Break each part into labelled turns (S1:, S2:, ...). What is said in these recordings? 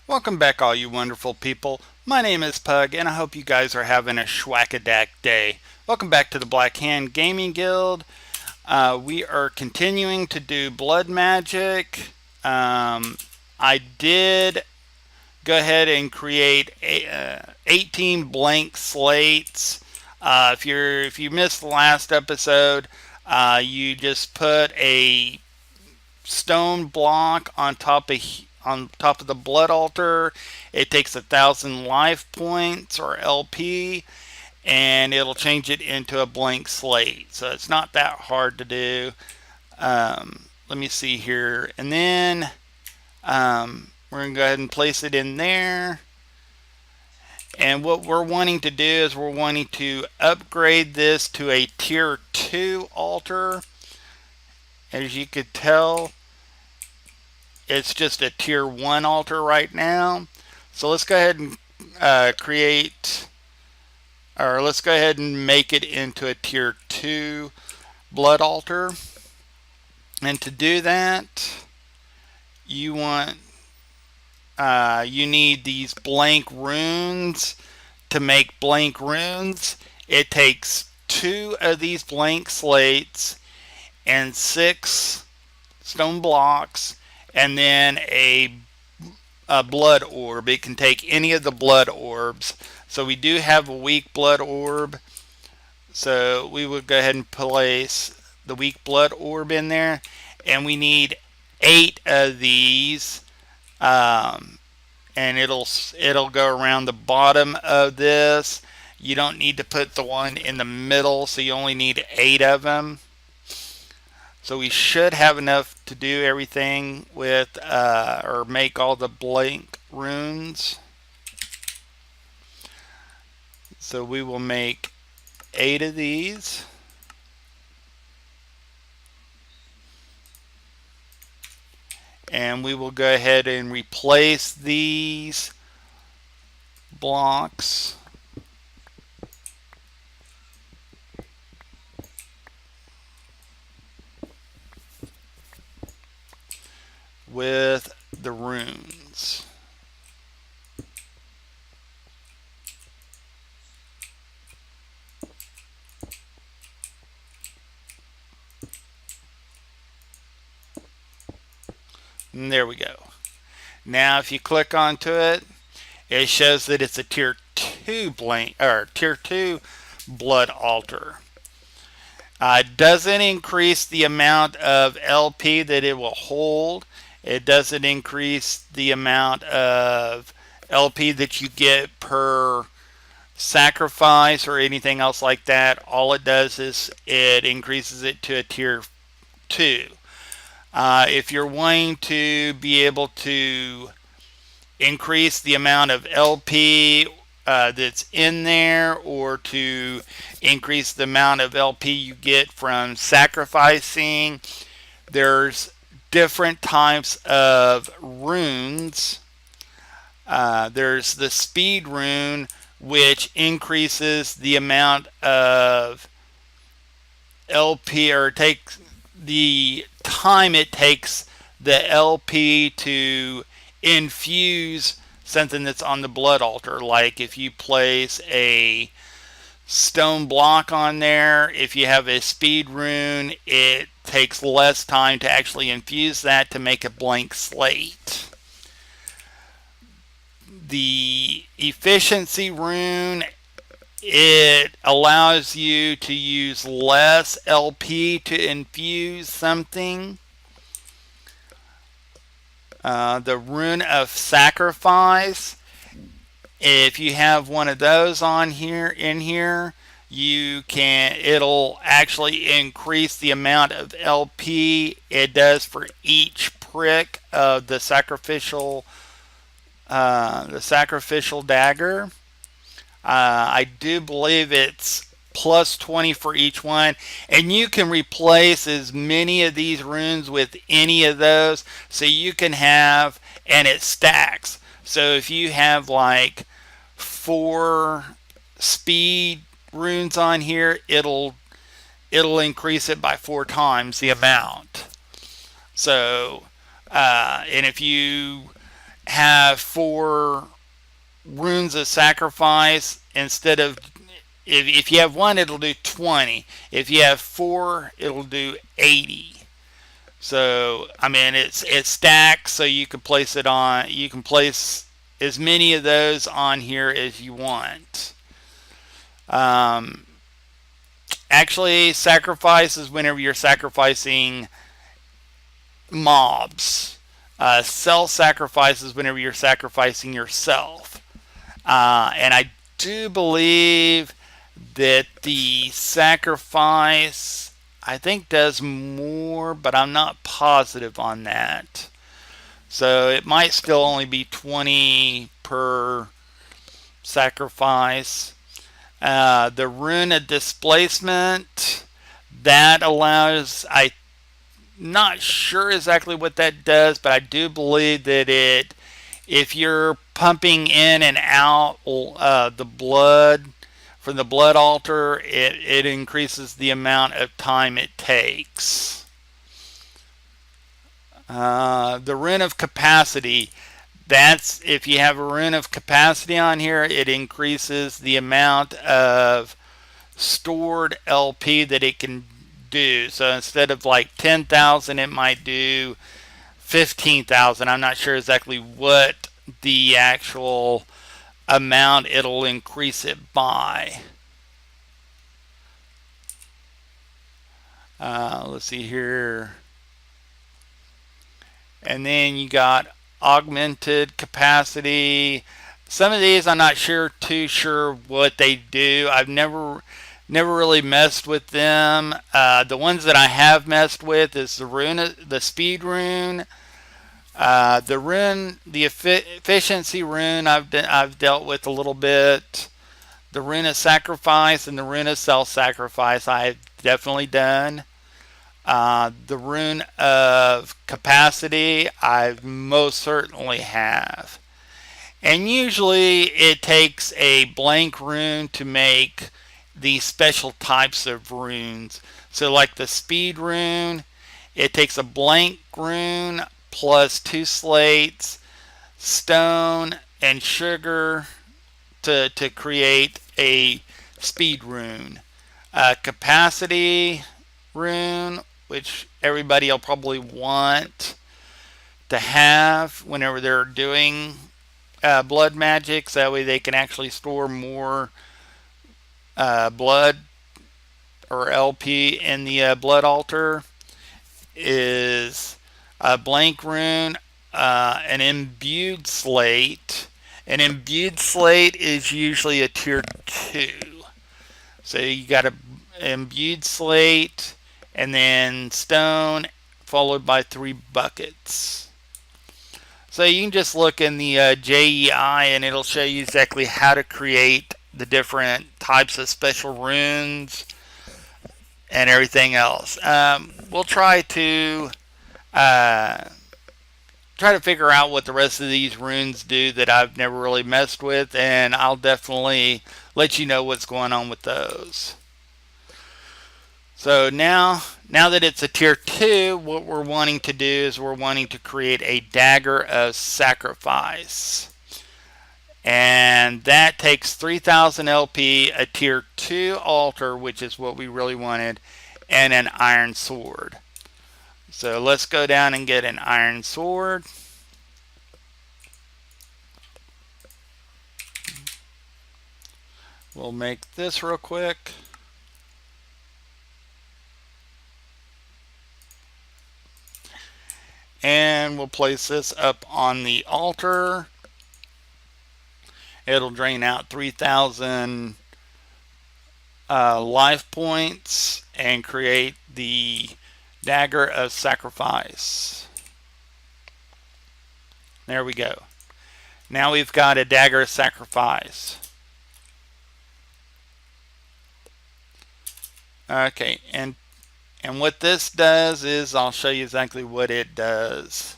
S1: Welcome back, all you wonderful people. My name is Pug, and I hope you guys are having a schwackadack day. Welcome back to the Black Hand Gaming Guild. We are continuing to do blood magic. I did go ahead and create 18 blank slates. If you missed the last episode, you just put a stone block on top of the blood altar. It takes 1,000 life points or LP, and it'll change it into a blank slate. So it's not that hard to do. Let me see here, and then we're gonna go ahead and place it in there. And what we're wanting to do is we're wanting to upgrade this to a tier 2 altar. As you could tell, it's just a tier 1 altar right now. So let's go ahead and let's go ahead and make it into a tier 2 blood altar. And to do that, you need these blank runes to make blank runes. It takes 2 of these blank slates and 6 stone blocks, and then a blood orb. It can take any of the blood orbs. So we do have a weak blood orb. So we would go ahead and place the weak blood orb in there. And we need 8 of these. And it'll go around the bottom of this. You don't need to put the one in the middle, so you only need 8 of them. So we should have enough to do everything with, or make all the blank runes. So we will make 8 of these. And we will go ahead and replace these blocks with the runes. And there we go. Now if you click onto it, it shows that it's a tier 2 tier 2 blood altar. It doesn't increase the amount of LP that it will hold. It doesn't increase the amount of LP that you get per sacrifice or anything else like that. All it does is it increases it to a tier 2. If you're wanting to be able to increase the amount of LP that's in there, or to increase the amount of LP you get from sacrificing, there's different types of runes. There's the speed rune, which increases the amount of LP, or takes the time it takes the LP to infuse something that's on the blood altar. Like if you place a stone block on there, if you have a speed rune, it takes less time to actually infuse that to make a blank slate. The efficiency rune, it allows you to use less LP to infuse something. The Rune of Sacrifice, if you have one of those in here, it'll actually increase the amount of LP it does for each prick of the sacrificial dagger. I do believe it's plus 20 for each one, and you can replace as many of these runes with any of those, so you can have, and it stacks. So if you have like 4 speed runes on here, it'll increase it by 4 times the amount. So and if you have 4 runes of sacrifice, instead of, if you have 1, it'll do 20. If you have 4, it'll do 80. So I mean, it's stacked, so you can place it on. You can place as many of those on here as you want. Actually, sacrifice is whenever you're sacrificing mobs. Self-sacrifice is whenever you're sacrificing yourself. And I do believe that the sacrifice, I think, does more, but I'm not positive on that. So it might still only be 20 per sacrifice. The Rune of Displacement, that allows, I'm not sure exactly what that does, but I do believe that if you're pumping in and out the blood from the blood altar, it increases the amount of time it takes. The Rune of Capacity, that's if you have a Rune of Capacity on here, it increases the amount of stored LP that it can do. So instead of like 10,000, it might do 15,000. I'm not sure exactly what the actual amount it'll increase it by. Let's see here. And then you got Augmented Capacity. Some of these I'm not too sure what they do. I've never really messed with them. The ones that I have messed with is the Speed Rune, the Efficiency Rune. I've dealt with a little bit. The Rune of Sacrifice and the Rune of Self-Sacrifice I've definitely done. The Rune of Capacity I most certainly have. And usually it takes a blank rune to make these special types of runes. So like the Speed Rune, it takes a blank rune plus 2 slates, stone, and sugar to create a Speed Rune. Capacity Rune, which everybody will probably want to have whenever they're doing blood magic, so that way they can actually store more blood or LP in the blood altar, is a blank rune, an imbued slate. An imbued slate is usually a tier 2. So you got an imbued slate, and then stone, followed by 3 buckets. So you can just look in the JEI, and it'll show you exactly how to create the different types of special runes and everything else. We'll try to figure out what the rest of these runes do that I've never really messed with, and I'll definitely let you know what's going on with those. So now that it's a tier 2, what we're wanting to do is we're wanting to create a Dagger of Sacrifice. And that takes 3,000 LP, a tier 2 altar, which is what we really wanted, and an iron sword. So let's go down and get an iron sword. We'll make this real quick. And we'll place this up on the altar. It'll drain out 3,000 life points and create the Dagger of Sacrifice. There we go. Now we've got a Dagger of Sacrifice. Okay, and what this does is, I'll show you exactly what it does.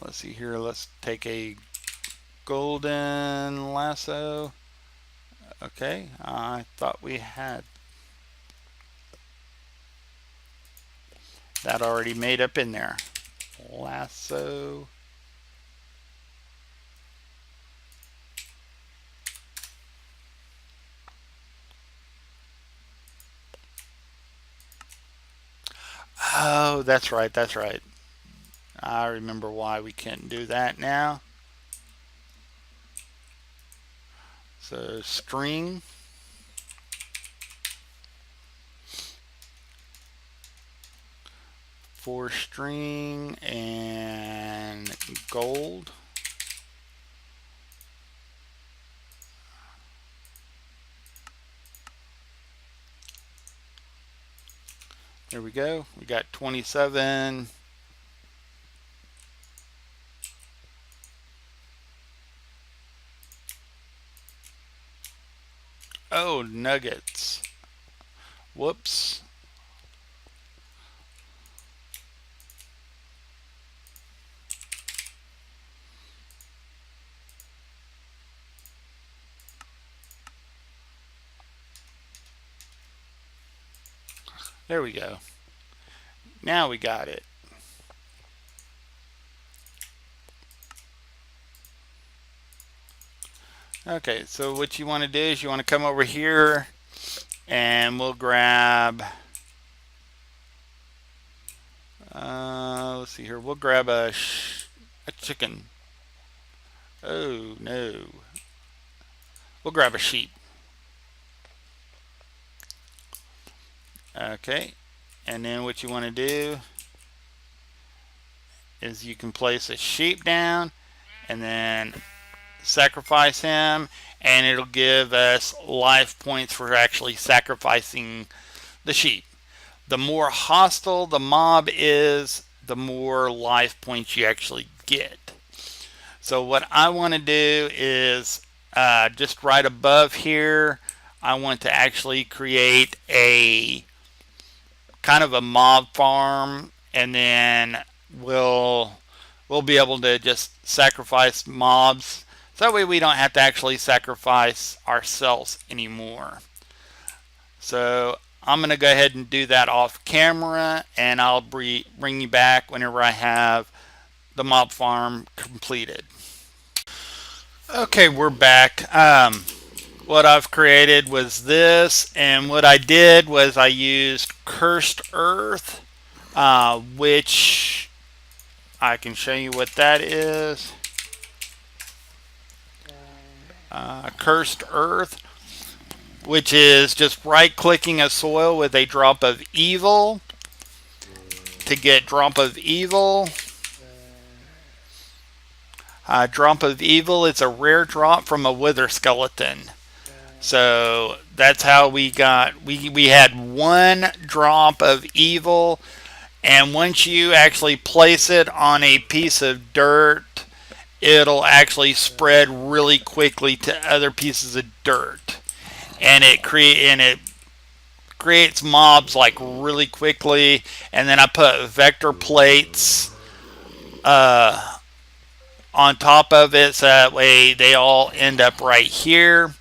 S1: Let's see here. Let's take a golden lasso. Okay, I thought we had that already made up in there. lasso. Oh, that's right, that's right. I remember why we can't do that now. So string. For string and gold. There we go. We got 27. Oh, nuggets. Whoops. There we go. Now we got it. Okay, so what you want to do is you want to come over here and we'll grab, let's see here, we'll grab a chicken. Oh no. We'll grab a sheep. Okay, and then what you want to do is you can place a sheep down and then sacrifice him, and it'll give us life points for actually sacrificing the sheep. The more hostile the mob is, the more life points you actually get. So what I want to do is just right above here, I want to actually create a kind of a mob farm, and then we'll be able to just sacrifice mobs. So that way we don't have to actually sacrifice ourselves anymore. So I'm going to go ahead and do that off camera, and I'll bring you back whenever I have the mob farm completed. Okay, we're back. What I've created was this, and what I did was I used Cursed Earth, which I can show you what that is. Cursed Earth, which is just right-clicking a soil with a drop of evil to get drop of evil. Drop of evil is a rare drop from a wither skeleton. So that's how we got, we had one drop of evil, and once you actually place it on a piece of dirt, it'll actually spread really quickly to other pieces of dirt, and it creates mobs like really quickly. And then I put vector plates on top of it, so that way they all end up right here.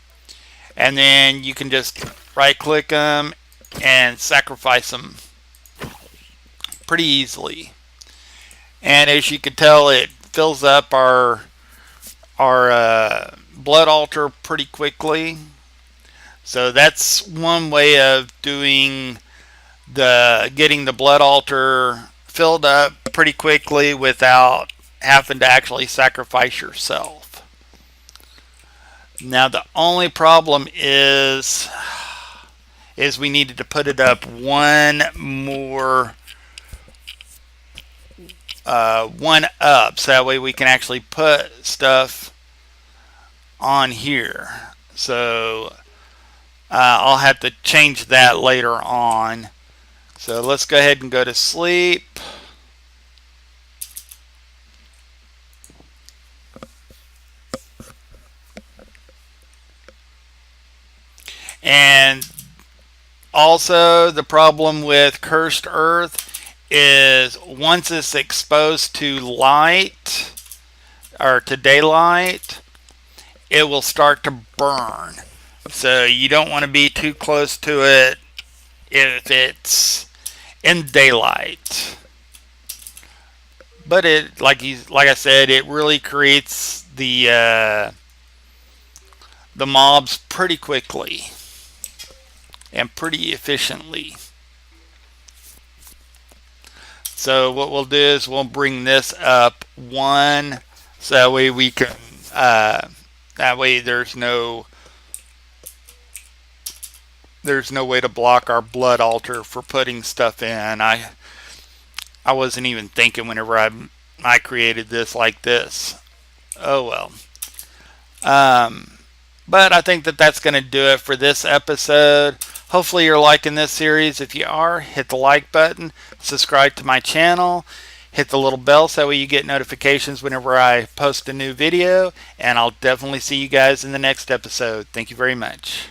S1: And then you can just right click them and sacrifice them pretty easily. And as you can tell, it fills up our blood altar pretty quickly. So that's one way of getting the blood altar filled up pretty quickly without having to actually sacrifice yourself. Now the only problem is we needed to put it up one up, so that way we can actually put stuff on here. So I'll have to change that later on. So let's go ahead and go to sleep. And also the problem with Cursed Earth is once it's exposed to light or to daylight, it will start to burn. So you don't want to be too close to it if it's in daylight. but it, like I said, it really creates the mobs pretty quickly and pretty efficiently. So what we'll do is we'll bring this up one, so that way we can, that way there's no way to block our blood altar for putting stuff in. I wasn't even thinking whenever I created this like this. Oh well. But I think that that's going to do it for this episode. Hopefully you're liking this series. If you are, hit the like button, subscribe to my channel, hit the little bell so that way you get notifications whenever I post a new video, and I'll definitely see you guys in the next episode. Thank you very much.